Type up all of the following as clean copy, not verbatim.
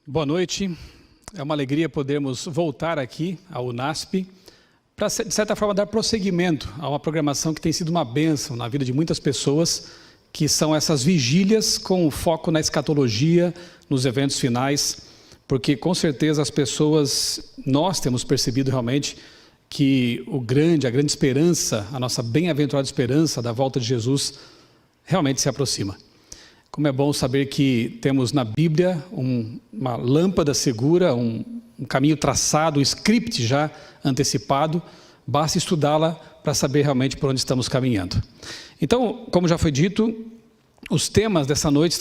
Boa noite, é uma alegria podermos voltar aqui ao UNASP para, de certa forma, dar prosseguimento a uma programação que tem sido uma bênção na vida de muitas pessoas, que são essas vigílias com foco na escatologia, nos eventos finais, porque com certeza as pessoas, nós temos percebido realmente que a grande esperança, a nossa bem-aventurada esperança da volta de Jesus realmente se aproxima. Como é bom saber que temos na Bíblia uma lâmpada segura, um caminho traçado, um script já antecipado, basta estudá-la para saber realmente por onde estamos caminhando. Então, como já foi dito, os temas dessa noite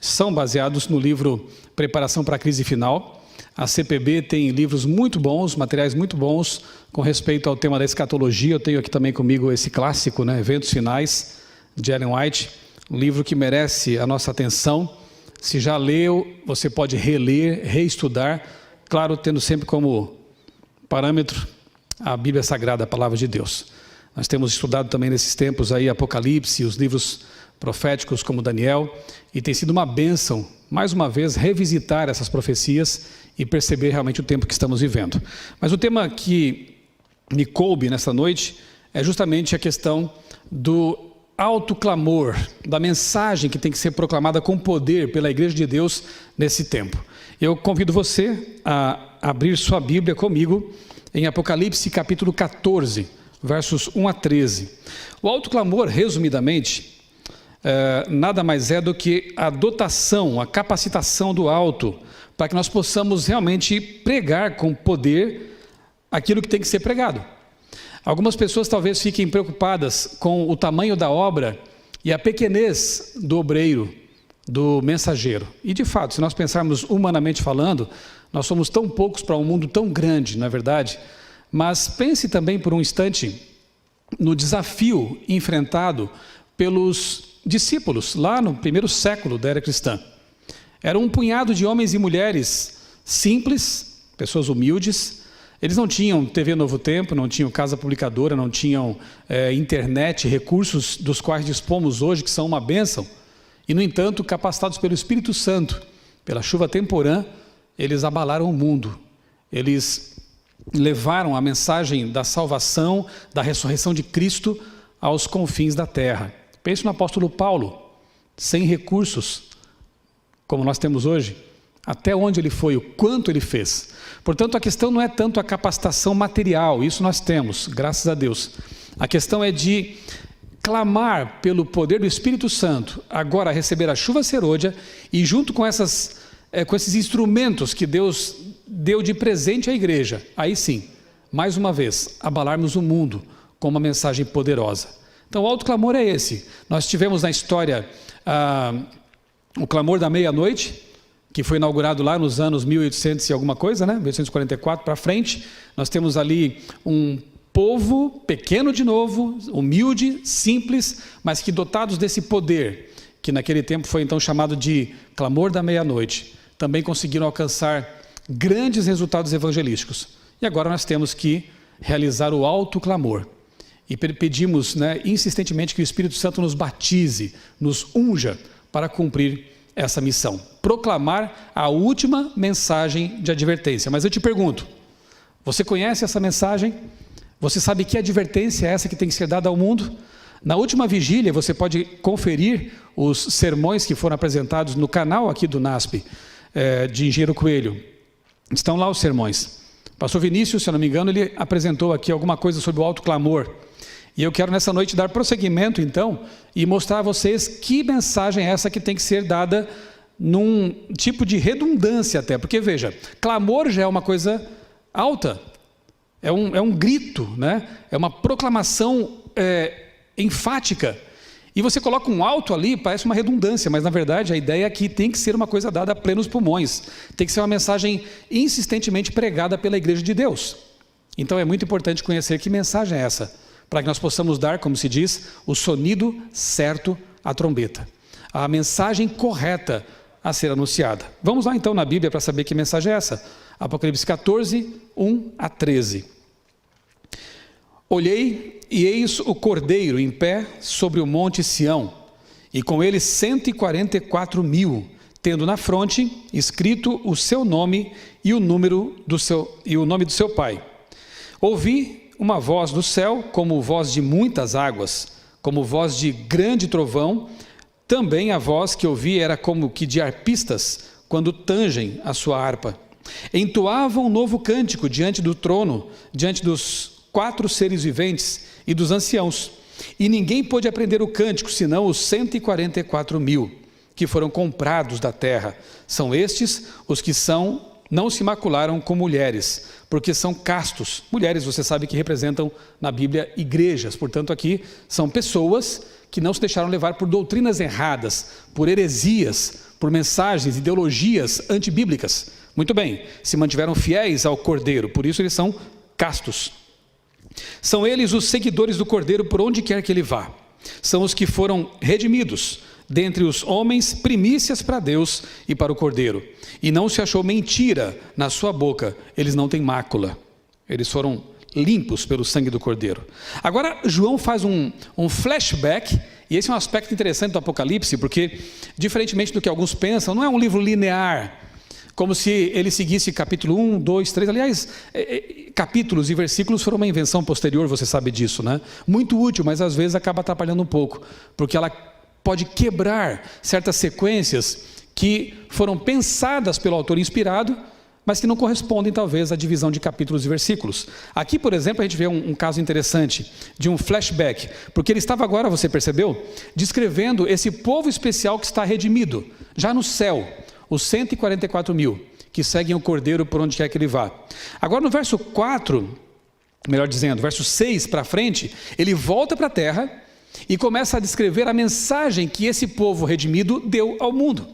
são baseados no livro Preparação para a Crise Final. A CPB tem livros muito bons, materiais muito bons com respeito ao tema da escatologia. Eu tenho aqui também comigo esse clássico, Eventos Finais, de Ellen White. Um livro que merece a nossa atenção. Se já leu, você pode reler, reestudar, claro, tendo sempre como parâmetro a Bíblia Sagrada, a Palavra de Deus. Nós temos estudado também nesses tempos aí Apocalipse, os livros proféticos como Daniel, e tem sido uma bênção, mais uma vez, revisitar essas profecias e perceber realmente o tempo que estamos vivendo. Mas o tema que me coube nessa noite é justamente a questão do alto clamor, da mensagem que tem que ser proclamada com poder pela Igreja de Deus nesse tempo. Eu convido você a abrir sua Bíblia comigo em Apocalipse capítulo 14, versos 1 a 13. O alto clamor, resumidamente, nada mais é do que a dotação, a capacitação do alto, para que nós possamos realmente pregar com poder aquilo que tem que ser pregado. Algumas pessoas talvez fiquem preocupadas com o tamanho da obra e a pequenez do obreiro, do mensageiro. E de fato, se nós pensarmos humanamente falando, nós somos tão poucos para um mundo tão grande, não é verdade? Mas pense também por um instante no desafio enfrentado pelos discípulos lá no primeiro século da era cristã. Era um punhado de homens e mulheres simples, pessoas humildes. Eles não tinham TV Novo Tempo, não tinham casa publicadora, não tinham internet, recursos dos quais dispomos hoje, que são uma bênção. E, no entanto, capacitados pelo Espírito Santo, pela chuva temporã, eles abalaram o mundo. Eles levaram a mensagem da salvação, da ressurreição de Cristo aos confins da terra. Pense no apóstolo Paulo, sem recursos, como nós temos hoje. Até onde ele foi, o quanto ele fez. Portanto, a questão não é tanto a capacitação material, isso nós temos, graças a Deus. A questão é de clamar pelo poder do Espírito Santo, agora receber a chuva serôdia, e junto com esses instrumentos que Deus deu de presente à igreja, aí sim, mais uma vez, abalarmos o mundo com uma mensagem poderosa. Então, o alto clamor é esse. Nós tivemos na história o clamor da meia-noite, que foi inaugurado lá nos anos 1800 e alguma coisa, 1844 para frente. Nós temos ali um povo pequeno de novo, humilde, simples, mas que dotados desse poder, que naquele tempo foi então chamado de clamor da meia-noite, também conseguiram alcançar grandes resultados evangelísticos. E agora nós temos que realizar o alto clamor. E pedimos insistentemente que o Espírito Santo nos batize, nos unja para cumprir essa missão, proclamar a última mensagem de advertência. Mas eu te pergunto, você conhece essa mensagem? Você sabe que advertência é essa que tem que ser dada ao mundo? Na última vigília, você pode conferir os sermões que foram apresentados no canal aqui do NASP, de Engenheiro Coelho. Estão lá os sermões. Pastor Vinícius, se eu não me engano, ele apresentou aqui alguma coisa sobre o alto clamor. E eu quero nessa noite dar prosseguimento, então, e mostrar a vocês que mensagem é essa que tem que ser dada num tipo de redundância até. Porque, veja, clamor já é uma coisa alta, é um grito, é uma proclamação enfática. E você coloca um alto ali, parece uma redundância, mas na verdade a ideia é que tem que ser uma coisa dada a plenos pulmões. Tem que ser uma mensagem insistentemente pregada pela Igreja de Deus. Então é muito importante conhecer que mensagem é essa, para que nós possamos dar, como se diz, o sonido certo à trombeta. A mensagem correta a ser anunciada. Vamos lá então na Bíblia para saber que mensagem é essa. Apocalipse 14, 1 a 13. Olhei e eis o Cordeiro em pé sobre o monte Sião, e com ele 144 mil, tendo na fronte escrito o seu nome e o nome do seu pai. Ouvi uma voz do céu, como voz de muitas águas, como voz de grande trovão. Também a voz que ouvi era como que de arpistas, quando tangem a sua harpa. Entoavam um novo cântico diante do trono, diante dos 4 seres viventes e dos anciãos. E ninguém pôde aprender o cântico, senão os 144.000, que foram comprados da terra. São estes os que não se macularam com mulheres, porque são castos. Mulheres, você sabe que representam na Bíblia igrejas. Portanto, aqui são pessoas que não se deixaram levar por doutrinas erradas, por heresias, por mensagens, ideologias antibíblicas. Muito bem, se mantiveram fiéis ao Cordeiro, por isso eles são castos. São eles os seguidores do Cordeiro por onde quer que ele vá. São os que foram redimidos dentre os homens, primícias para Deus e para o Cordeiro. E não se achou mentira na sua boca, eles não têm mácula. Eles foram limpos pelo sangue do Cordeiro. Agora, João faz um flashback, e esse é um aspecto interessante do Apocalipse, porque, diferentemente do que alguns pensam, não é um livro linear, como se ele seguisse capítulo 1, 2, 3. Aliás, capítulos e versículos foram uma invenção posterior, você sabe disso, né? Muito útil, mas às vezes acaba atrapalhando um pouco, porque ela pode quebrar certas sequências que foram pensadas pelo autor inspirado, mas que não correspondem talvez à divisão de capítulos e versículos. Aqui, por exemplo, a gente vê um caso interessante de um flashback, porque ele estava agora, você percebeu, descrevendo esse povo especial que está redimido, já no céu, os 144.000, que seguem o Cordeiro por onde quer que ele vá. Agora no verso 4, melhor dizendo, verso 6 para frente, ele volta para a terra e começa a descrever a mensagem que esse povo redimido deu ao mundo.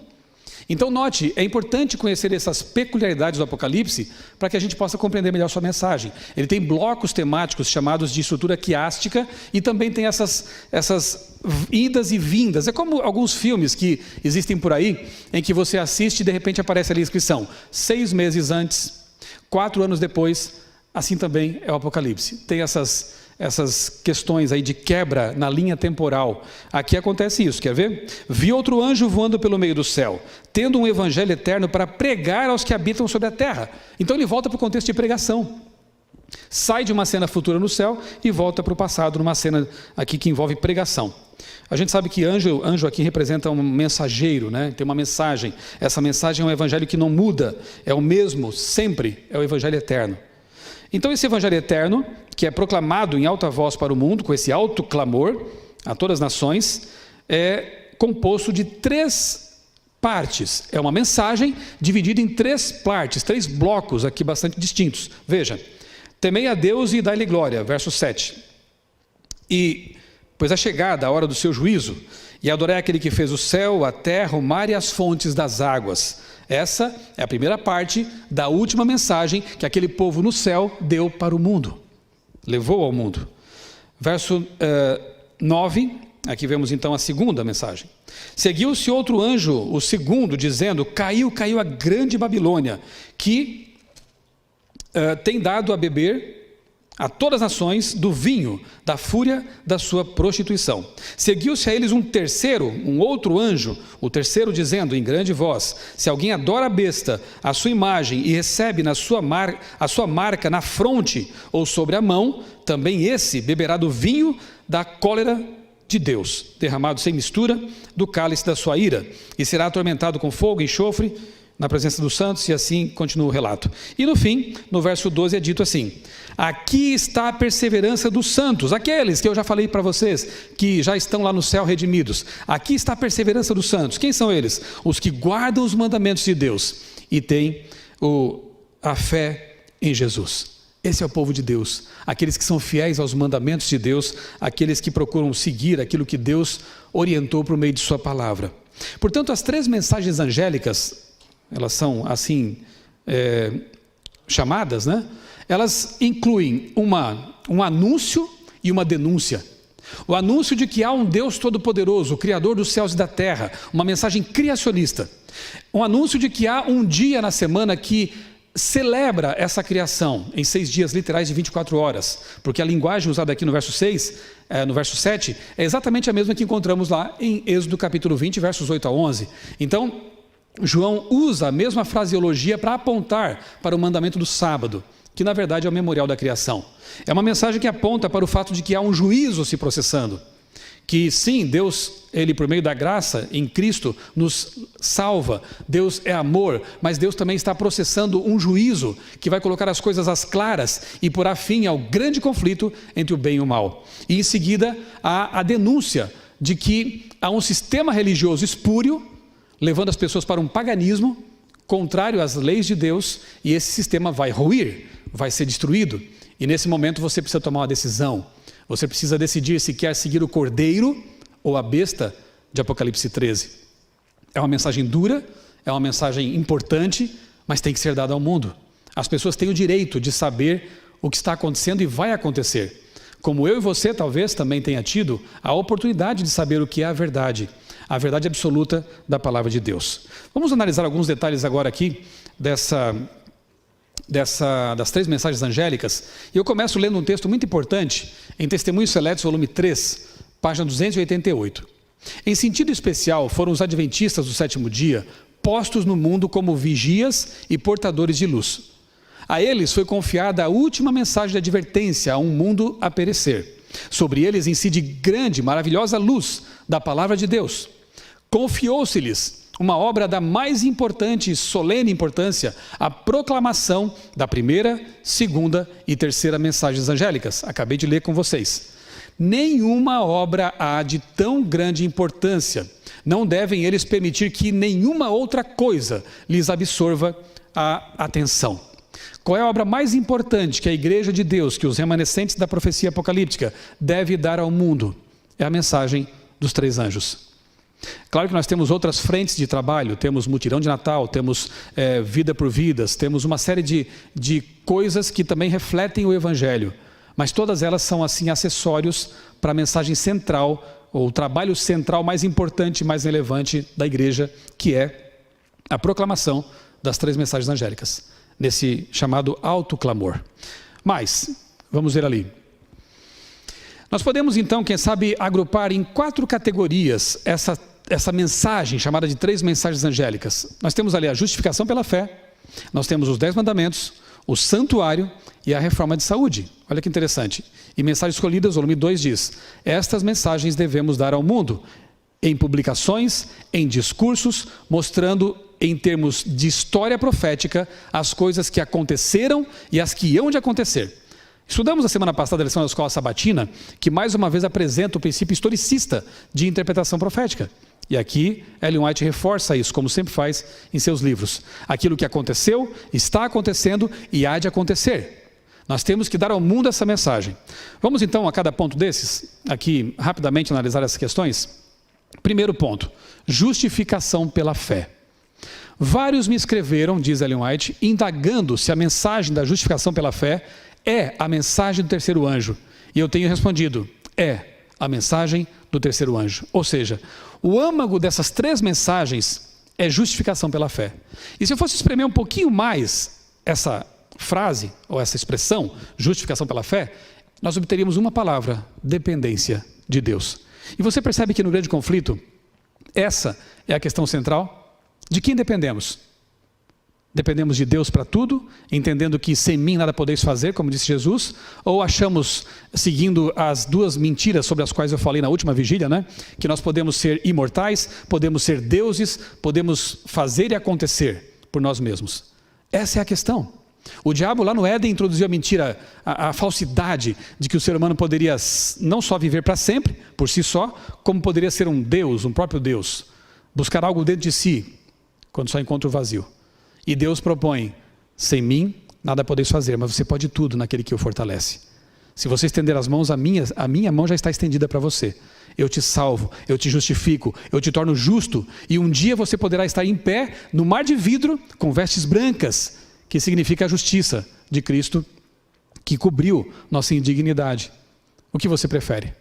Então note, é importante conhecer essas peculiaridades do Apocalipse para que a gente possa compreender melhor sua mensagem. Ele tem blocos temáticos chamados de estrutura quiástica e também tem essas idas e vindas. É como alguns filmes que existem por aí, em que você assiste e de repente aparece ali a inscrição 6 meses antes, 4 anos depois. Assim também é o Apocalipse. Tem essas questões aí de quebra na linha temporal. Aqui acontece isso, quer ver? Vi outro anjo voando pelo meio do céu, tendo um evangelho eterno para pregar aos que habitam sobre a terra. Então ele volta para o contexto de pregação. Sai de uma cena futura no céu e volta para o passado, numa cena aqui que envolve pregação. A gente sabe que anjo aqui representa um mensageiro, né? Tem uma mensagem. Essa mensagem é um evangelho que não muda, é o mesmo, sempre, é o evangelho eterno. Então esse evangelho eterno, que é proclamado em alta voz para o mundo, com esse alto clamor a todas as nações, é composto de 3 partes. É uma mensagem dividida em 3 partes, 3 blocos aqui bastante distintos. Veja, temei a Deus e dai-lhe glória, verso 7. E, pois é chegada a hora do seu juízo, e adorai aquele que fez o céu, a terra, o mar e as fontes das águas. Essa é a primeira parte da última mensagem que aquele povo no céu deu para o mundo, levou ao mundo. Verso 9, aqui vemos então a segunda mensagem. Seguiu-se outro anjo, o segundo, dizendo, caiu a grande Babilônia, que tem dado a beber a todas as nações do vinho, da fúria da sua prostituição. Seguiu-se a eles um outro anjo, o terceiro dizendo em grande voz, se alguém adora a besta, a sua imagem e recebe a sua marca na fronte ou sobre a mão, também esse beberá do vinho da cólera de Deus, derramado sem mistura do cálice da sua ira, e será atormentado com fogo e enxofre na presença dos santos, e assim continua o relato. E no fim, no verso 12 é dito assim, aqui está a perseverança dos santos, aqueles que eu já falei para vocês, que já estão lá no céu redimidos. Aqui está a perseverança dos santos. Quem são eles? Os que guardam os mandamentos de Deus e têm a fé em Jesus. Esse é o povo de Deus, aqueles que são fiéis aos mandamentos de Deus, aqueles que procuram seguir aquilo que Deus orientou por meio de sua palavra. Portanto, as 3 mensagens angélicas, elas são assim chamadas, né? Elas incluem um anúncio e uma denúncia. O anúncio de que há um Deus todo-poderoso, o Criador dos céus e da terra, uma mensagem criacionista. Um anúncio de que há um dia na semana que celebra essa criação, em 6 dias literais de 24 horas, porque a linguagem usada aqui no verso 7, é exatamente a mesma que encontramos lá em Êxodo capítulo 20, versos 8 a 11. Então, João usa a mesma fraseologia para apontar para o mandamento do sábado, que na verdade é o memorial da criação. É uma mensagem que aponta para o fato de que há um juízo se processando. Que sim, Deus, Ele por meio da graça em Cristo nos salva. Deus é amor, mas Deus também está processando um juízo que vai colocar as coisas às claras e porá fim ao grande conflito entre o bem e o mal. E em seguida há a denúncia de que há um sistema religioso espúrio, levando as pessoas para um paganismo contrário às leis de Deus, e esse sistema vai ruir, vai ser destruído. E nesse momento você precisa tomar uma decisão. Você precisa decidir se quer seguir o cordeiro ou a besta de Apocalipse 13. É uma mensagem dura, é uma mensagem importante, mas tem que ser dada ao mundo. As pessoas têm o direito de saber o que está acontecendo e vai acontecer. Como eu e você talvez também tenha tido a oportunidade de saber o que é a verdade absoluta da palavra de Deus. Vamos analisar alguns detalhes agora aqui das 3 mensagens angélicas, e eu começo lendo um texto muito importante em Testemunhos Seletos, volume 3, página 288. Em sentido especial, foram os adventistas do 7º dia postos no mundo como vigias e portadores de luz. A eles foi confiada a última mensagem de advertência a um mundo a perecer. Sobre eles incide grande, maravilhosa luz da palavra de Deus. Confiou-se-lhes uma obra da mais importante e solene importância, a proclamação da primeira, segunda e terceira mensagens angélicas. Acabei de ler com vocês. Nenhuma obra há de tão grande importância. Não devem eles permitir que nenhuma outra coisa lhes absorva a atenção. Qual é a obra mais importante que a Igreja de Deus, que os remanescentes da profecia apocalíptica deve dar ao mundo? É a mensagem dos 3 anjos. Claro que nós temos outras frentes de trabalho, temos mutirão de Natal, temos vida por vidas, temos uma série de coisas que também refletem o Evangelho, mas todas elas são assim acessórios para a mensagem central, ou o trabalho central mais importante, mais relevante da igreja, que é a proclamação das 3 mensagens angélicas, nesse chamado autoclamor. Mas, vamos ver ali. Nós podemos então, quem sabe, agrupar em 4 categorias essa mensagem chamada de 3 mensagens angélicas. Nós temos ali a justificação pela fé, nós temos os 10 mandamentos, o santuário e a reforma de saúde. Olha que interessante. E Mensagens Escolhidas, volume 2 diz: estas mensagens devemos dar ao mundo, em publicações, em discursos, mostrando em termos de história profética as coisas que aconteceram e as que hão de acontecer. Estudamos a semana passada a lição da Escola Sabatina, que mais uma vez apresenta o princípio historicista de interpretação profética. E aqui Ellen White reforça isso, como sempre faz em seus livros. Aquilo que aconteceu, está acontecendo e há de acontecer. Nós temos que dar ao mundo essa mensagem. Vamos então a cada ponto desses, aqui rapidamente analisar essas questões. Primeiro ponto, justificação pela fé. Vários me escreveram, diz Ellen White, indagando se a mensagem da justificação pela fé é a mensagem do 3º anjo. E eu tenho respondido, é a mensagem do 3º anjo. Ou seja, o âmago dessas 3 mensagens é justificação pela fé. E se eu fosse espremer um pouquinho mais essa frase, ou essa expressão, justificação pela fé, nós obteríamos uma palavra: dependência de Deus. E você percebe que no grande conflito, essa é a questão central. De quem dependemos? Dependemos de Deus para tudo, entendendo que sem mim nada podeis fazer, como disse Jesus, ou achamos, seguindo as 2 mentiras sobre as quais eu falei na última vigília, né? Que nós podemos ser imortais, podemos ser deuses, podemos fazer e acontecer por nós mesmos. Essa é a questão. O diabo lá no Éden introduziu a mentira, a falsidade de que o ser humano poderia não só viver para sempre, por si só, como poderia ser um Deus, um próprio Deus, buscar algo dentro de si, quando só encontra o vazio. E Deus propõe: sem mim nada podeis fazer, mas você pode tudo naquele que o fortalece. Se você estender as mãos, a minha mão já está estendida para você. Eu te salvo, eu te justifico, eu te torno justo, e um dia você poderá estar em pé no mar de vidro com vestes brancas, que significa a justiça de Cristo, que cobriu nossa indignidade. O que você prefere?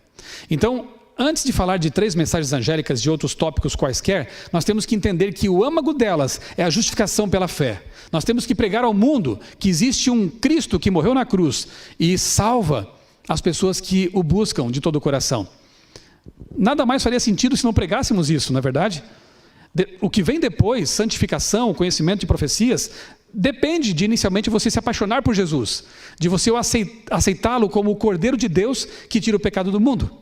Então, antes de falar de 3 mensagens angélicas, de outros tópicos quaisquer, nós temos que entender que o âmago delas é a justificação pela fé. Nós temos que pregar ao mundo que existe um Cristo que morreu na cruz e salva as pessoas que o buscam de todo o coração. Nada mais faria sentido se não pregássemos isso, não é verdade? O que vem depois, santificação, conhecimento de profecias, depende de inicialmente você se apaixonar por Jesus, de você aceitá-lo como o Cordeiro de Deus que tira o pecado do mundo.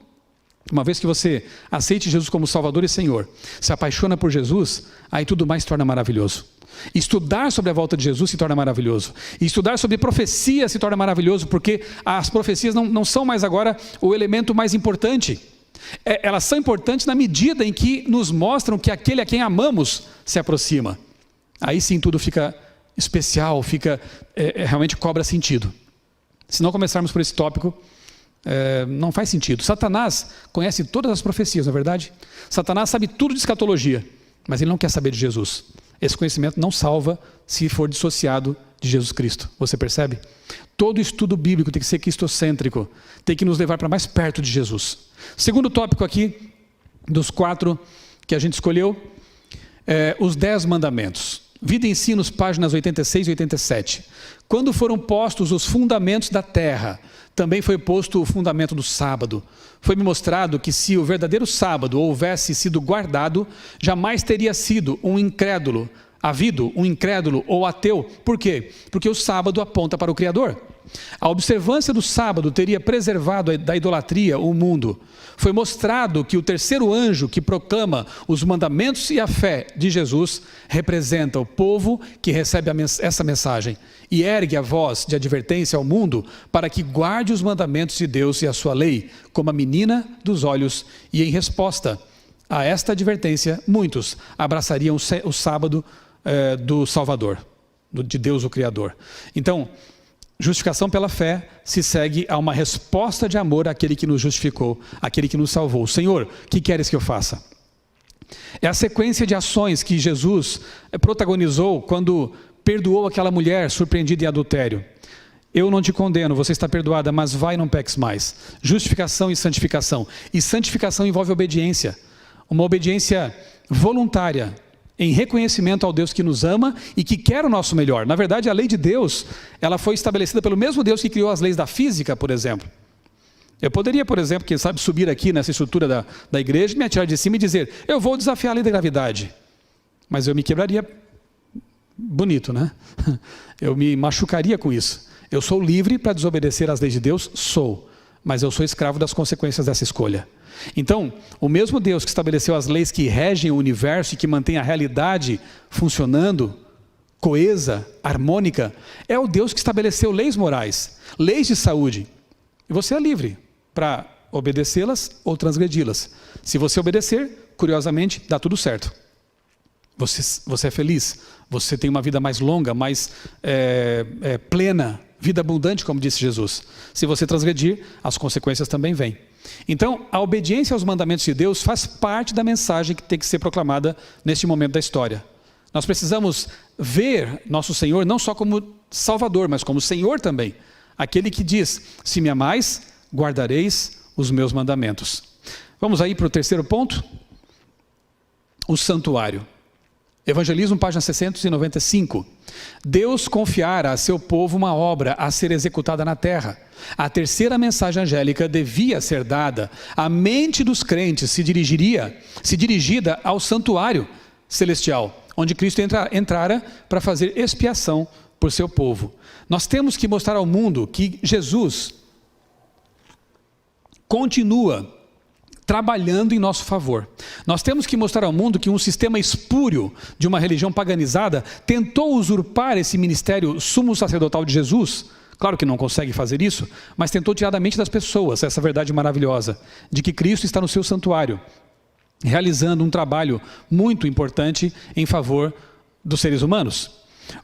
Uma vez que você aceite Jesus como Salvador e Senhor, se apaixona por Jesus, aí tudo mais se torna maravilhoso. Estudar sobre a volta de Jesus se torna maravilhoso. E estudar sobre profecia se torna maravilhoso, porque as profecias não são mais agora o elemento mais importante. Elas são importantes na medida em que nos mostram que aquele a quem amamos se aproxima. Aí sim tudo fica especial, realmente cobra sentido. Se não começarmos por esse tópico, não faz sentido. Satanás conhece todas as profecias, não é verdade? Satanás sabe tudo de escatologia, mas ele não quer saber de Jesus. Esse conhecimento não salva se for dissociado de Jesus Cristo. Você percebe? Todo estudo bíblico tem que ser cristocêntrico, tem que nos levar para mais perto de Jesus. Segundo tópico aqui, dos 4 que a gente escolheu, os 10 mandamentos. Vida e Ensinos, páginas 86 e 87. Quando foram postos os fundamentos da terra, também foi posto o fundamento do sábado. Foi-me mostrado que se o verdadeiro sábado houvesse sido guardado, jamais teria sido havido um incrédulo ou ateu. Por quê? Porque o sábado aponta para o Criador. A observância do sábado teria preservado da idolatria o mundo. Foi mostrado que o terceiro anjo que proclama os mandamentos e a fé de Jesus representa o povo que recebe essa mensagem e ergue a voz de advertência ao mundo para que guarde os mandamentos de Deus e a sua lei, como a menina dos olhos. E em resposta a esta advertência, muitos abraçariam o sábado do Salvador, de Deus o Criador. Então, justificação pela fé se segue a uma resposta de amor àquele que nos justificou, àquele que nos salvou. Senhor, o que queres que eu faça? É a sequência de ações que Jesus protagonizou quando perdoou aquela mulher surpreendida em adultério. Eu não te condeno, você está perdoada, mas vai e não peques mais. Justificação e santificação. E santificação envolve obediência. Uma obediência voluntária, em reconhecimento ao Deus que nos ama e que quer o nosso melhor. Na verdade, a lei de Deus, ela foi estabelecida pelo mesmo Deus que criou as leis da física, por exemplo. Eu poderia, por exemplo, quem sabe, subir aqui nessa estrutura da igreja, me atirar de cima e dizer, eu vou desafiar a lei da gravidade. Mas eu me quebraria bonito, né? Eu me machucaria com isso. Eu sou livre para desobedecer às leis de Deus? Sou. Mas eu sou escravo das consequências dessa escolha. Então, o mesmo Deus que estabeleceu as leis que regem o universo e que mantém a realidade funcionando, coesa, harmônica, é o Deus que estabeleceu leis morais, leis de saúde. E você é livre para obedecê-las ou transgredi-las. Se você obedecer, curiosamente, dá tudo certo. Você é feliz, você tem uma vida mais longa, mais plena, vida abundante, como disse Jesus. Se você transgredir, as consequências também vêm. Então, a obediência aos mandamentos de Deus faz parte da mensagem que tem que ser proclamada neste momento da história. Nós precisamos ver nosso Senhor não só como Salvador, mas como Senhor também. Aquele que diz, se me amais, guardareis os meus mandamentos. Vamos aí para o terceiro ponto. O santuário. Evangelismo, página 695. Deus confiara a seu povo uma obra a ser executada na terra. A terceira mensagem angélica devia ser dada. A mente dos crentes se dirigida ao santuário celestial, onde Cristo entrara para fazer expiação por seu povo. Nós temos que mostrar ao mundo que Jesus continua trabalhando em nosso favor. Nós temos que mostrar ao mundo que um sistema espúrio de uma religião paganizada tentou usurpar esse ministério sumo sacerdotal de Jesus. Claro que não consegue fazer isso, mas tentou tirar da mente das pessoas essa verdade maravilhosa, de que Cristo está no seu santuário, realizando um trabalho muito importante em favor dos seres humanos.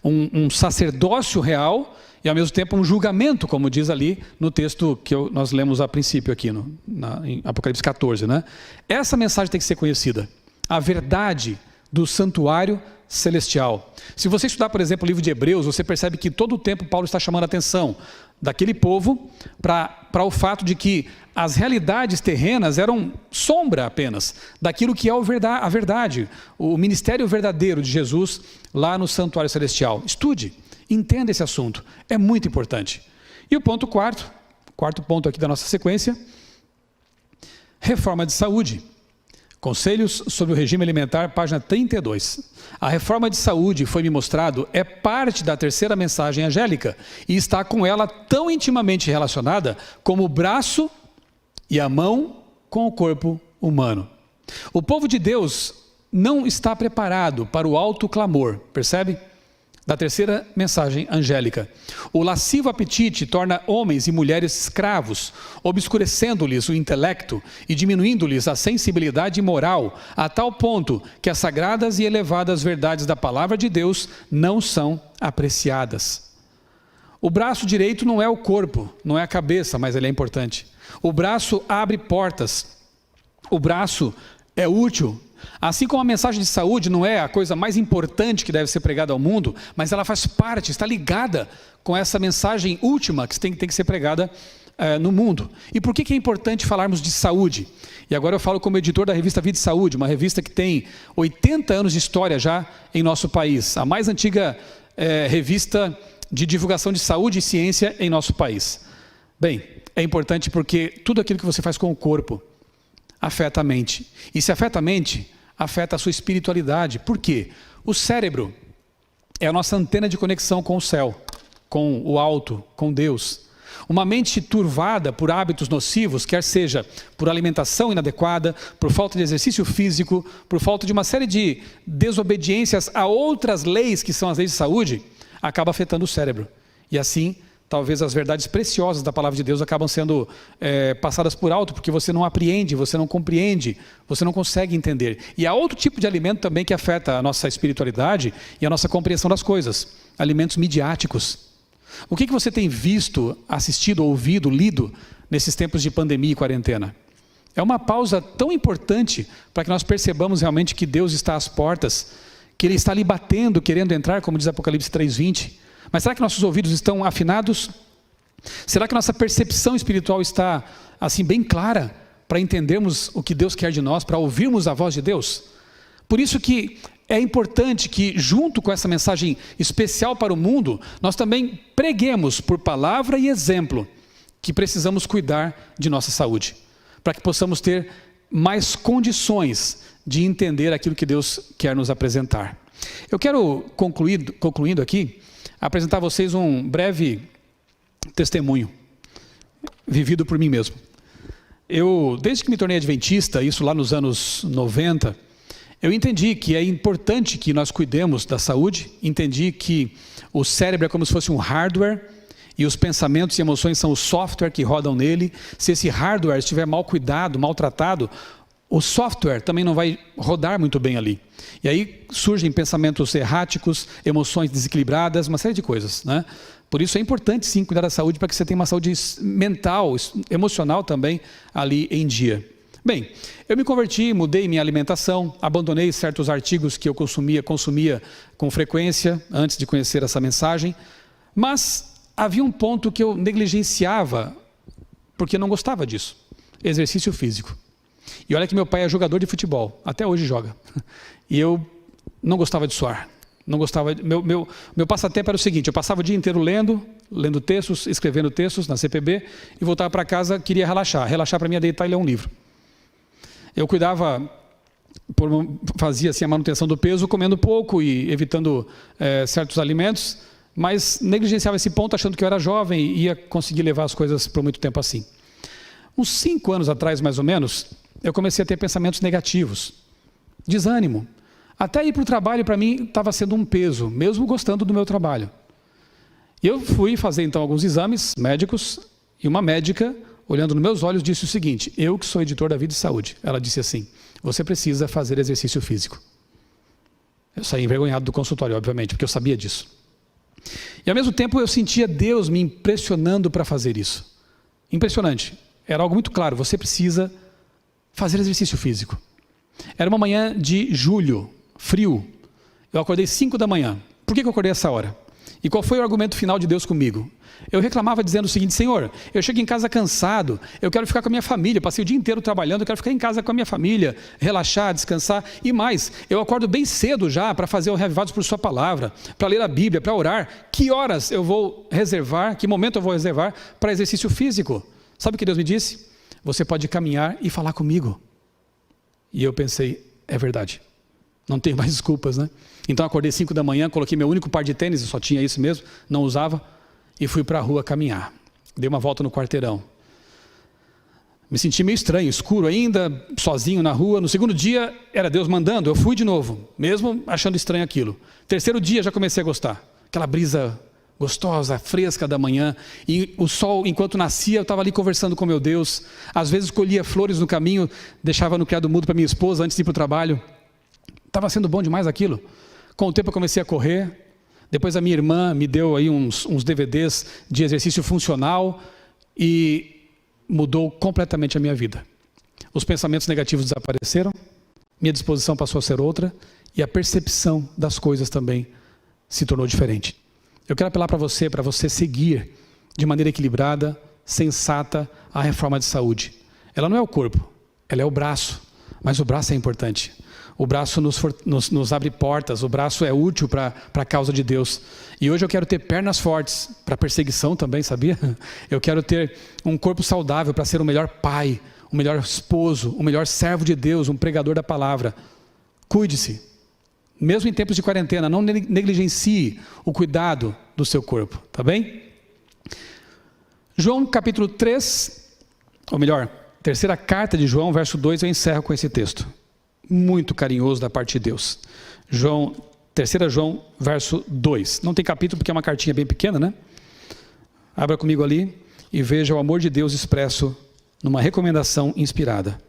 Um sacerdócio real e ao mesmo tempo um julgamento, como diz ali no texto que nós lemos a princípio aqui, em Apocalipse 14. Né? Essa mensagem tem que ser conhecida. A verdade do santuário celestial. Se você estudar, por exemplo, o livro de Hebreus, você percebe que todo o tempo Paulo está chamando a atenção daquele povo para o fato de que as realidades terrenas eram sombra apenas daquilo que é a verdade, o ministério verdadeiro de Jesus lá no santuário celestial. Estude. Entenda esse assunto, é muito importante. E o ponto quarto ponto aqui da nossa sequência, reforma de saúde. Conselhos sobre o regime alimentar, página 32. A reforma de saúde, foi-me mostrado, é parte da terceira mensagem angélica e está com ela tão intimamente relacionada como o braço e a mão com o corpo humano. O povo de Deus não está preparado para o alto clamor, percebe? Da terceira mensagem angélica. O lascivo apetite torna homens e mulheres escravos, obscurecendo-lhes o intelecto e diminuindo-lhes a sensibilidade moral, a tal ponto que as sagradas e elevadas verdades da palavra de Deus não são apreciadas. O braço direito não é o corpo, não é a cabeça, mas ele é importante. O braço abre portas. O braço é útil. Assim como a mensagem de saúde não é a coisa mais importante que deve ser pregada ao mundo, mas ela faz parte, está ligada com essa mensagem última que tem que ser pregada no mundo. E por que é importante falarmos de saúde? E agora eu falo como editor da revista Vida e Saúde, uma revista que tem 80 anos de história já em nosso país, a mais antiga revista de divulgação de saúde e ciência em nosso país. Bem, é importante porque tudo aquilo que você faz com o corpo afeta a mente. E se afeta a mente, afeta a sua espiritualidade. Por quê? O cérebro é a nossa antena de conexão com o céu, com o alto, com Deus. Uma mente turvada por hábitos nocivos, quer seja por alimentação inadequada, por falta de exercício físico, por falta de uma série de desobediências a outras leis que são as leis de saúde, acaba afetando o cérebro. E assim, talvez as verdades preciosas da palavra de Deus acabam sendo passadas por alto, porque você não apreende, você não compreende, você não consegue entender. E há outro tipo de alimento também que afeta a nossa espiritualidade e a nossa compreensão das coisas. Alimentos midiáticos. O que você tem visto, assistido, ouvido, lido nesses tempos de pandemia e quarentena? É uma pausa tão importante para que nós percebamos realmente que Deus está às portas, que Ele está ali batendo, querendo entrar, como diz Apocalipse 3:20. Mas será que nossos ouvidos estão afinados? Será que nossa percepção espiritual está assim bem clara para entendermos o que Deus quer de nós, para ouvirmos a voz de Deus? Por isso que é importante que, junto com essa mensagem especial para o mundo, nós também preguemos por palavra e exemplo que precisamos cuidar de nossa saúde, para que possamos ter mais condições de entender aquilo que Deus quer nos apresentar. Eu quero, concluindo aqui, apresentar a vocês um breve testemunho, vivido por mim mesmo. Eu, desde que me tornei adventista, isso lá nos anos 90, eu entendi que é importante que nós cuidemos da saúde, entendi que o cérebro é como se fosse um hardware, e os pensamentos e emoções são o software que rodam nele. Se esse hardware estiver mal cuidado, maltratado, o software também não vai rodar muito bem ali. E aí surgem pensamentos erráticos, emoções desequilibradas, uma série de coisas, né? Por isso é importante sim cuidar da saúde para que você tenha uma saúde mental, emocional também ali em dia. Bem, eu me converti, mudei minha alimentação, abandonei certos artigos que eu consumia com frequência antes de conhecer essa mensagem, mas havia um ponto que eu negligenciava porque não gostava disso: exercício físico. E olha que meu pai é jogador de futebol, até hoje joga. E eu não gostava de suar. Não gostava. Meu passatempo era o seguinte: eu passava o dia inteiro lendo textos, escrevendo textos na CPB, e voltava para casa, queria relaxar. Relaxar para mim é deitar e ler um livro. Eu cuidava, fazia assim a manutenção do peso, comendo pouco e evitando certos alimentos, mas negligenciava esse ponto, achando que eu era jovem e ia conseguir levar as coisas por muito tempo assim. Uns 5 anos atrás, mais ou menos, eu comecei a ter pensamentos negativos, desânimo. Até ir para o trabalho, para mim, estava sendo um peso, mesmo gostando do meu trabalho. E eu fui fazer, então, alguns exames médicos, e uma médica, olhando nos meus olhos, disse o seguinte: eu que sou editor da Vida e Saúde, ela disse assim: você precisa fazer exercício físico. Eu saí envergonhado do consultório, obviamente, porque eu sabia disso. E, ao mesmo tempo, eu sentia Deus me impressionando para fazer isso. Impressionante. Era algo muito claro: você precisa fazer exercício físico. Era uma manhã de julho, frio. Eu acordei 5 da manhã. Por que eu acordei essa hora? E qual foi o argumento final de Deus comigo? Eu reclamava dizendo o seguinte: Senhor, eu chego em casa cansado, eu quero ficar com a minha família, passei o dia inteiro trabalhando, eu quero ficar em casa com a minha família, relaxar, descansar. E mais, eu acordo bem cedo já para fazer o Reavivados por Sua Palavra, para ler a Bíblia, para orar. Que horas eu vou reservar, que momento eu vou reservar para exercício físico? Sabe o que Deus me disse? Você pode caminhar e falar comigo. E eu pensei, é verdade. Não tenho mais desculpas, né? Então acordei 5 da manhã, coloquei meu único par de tênis, eu só tinha isso mesmo, não usava, e fui para a rua caminhar. Dei uma volta no quarteirão. Me senti meio estranho, escuro ainda, sozinho na rua. No segundo dia, era Deus mandando, eu fui de novo, mesmo achando estranho aquilo. Terceiro dia, já comecei a gostar. Aquela brisa gostosa, fresca da manhã. E o sol, enquanto nascia, eu estava ali conversando com meu Deus. Às vezes colhia flores no caminho, deixava no criado mudo para minha esposa antes de ir para o trabalho. Estava sendo bom demais aquilo. Com o tempo eu comecei a correr. Depois a minha irmã me deu aí uns DVDs de exercício funcional e mudou completamente a minha vida. Os pensamentos negativos desapareceram, minha disposição passou a ser outra e a percepção das coisas também se tornou diferente. Eu quero apelar para você seguir de maneira equilibrada, sensata, a reforma de saúde. Ela não é o corpo, ela é o braço, mas o braço é importante. O braço nos abre portas, o braço é útil para a causa de Deus. E hoje eu quero ter pernas fortes, para perseguição também, sabia? Eu quero ter um corpo saudável para ser o melhor pai, o melhor esposo, o melhor servo de Deus, um pregador da palavra. Cuide-se. Mesmo em tempos de quarentena, não negligencie o cuidado do seu corpo, tá bem? João capítulo 3, ou melhor, terceira carta de João, verso 2, eu encerro com esse texto. Muito carinhoso da parte de Deus. 3 João, verso 2. Não tem capítulo porque é uma cartinha bem pequena, né? Abra comigo ali e veja o amor de Deus expresso numa recomendação inspirada.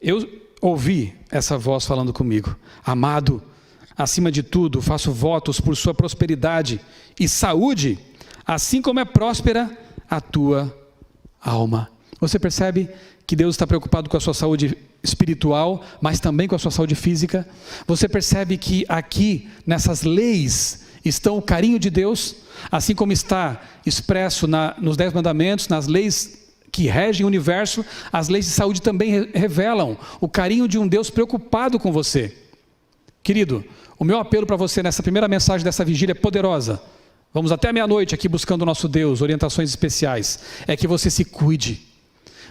Eu ouvi essa voz falando comigo. Amado, acima de tudo, faço votos por sua prosperidade e saúde, assim como é próspera a tua alma. Você percebe que Deus está preocupado com a sua saúde espiritual, mas também com a sua saúde física? Você percebe que aqui, nessas leis, estão o carinho de Deus, assim como está expresso nos 10 mandamentos, nas leis que regem o universo, as leis de saúde também revelam o carinho de um Deus preocupado com você. Querido, o meu apelo para você nessa primeira mensagem dessa vigília é poderosa. Vamos até meia-noite aqui buscando o nosso Deus, orientações especiais. É que você se cuide.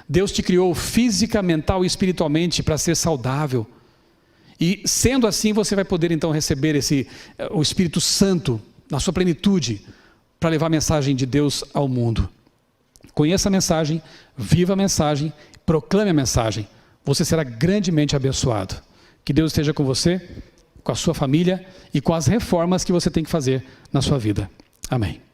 Deus te criou física, mental e espiritualmente para ser saudável. E sendo assim, você vai poder então receber o Espírito Santo na sua plenitude para levar a mensagem de Deus ao mundo. Conheça a mensagem, viva a mensagem, proclame a mensagem. Você será grandemente abençoado. Que Deus esteja com você, com a sua família e com as reformas que você tem que fazer na sua vida. Amém.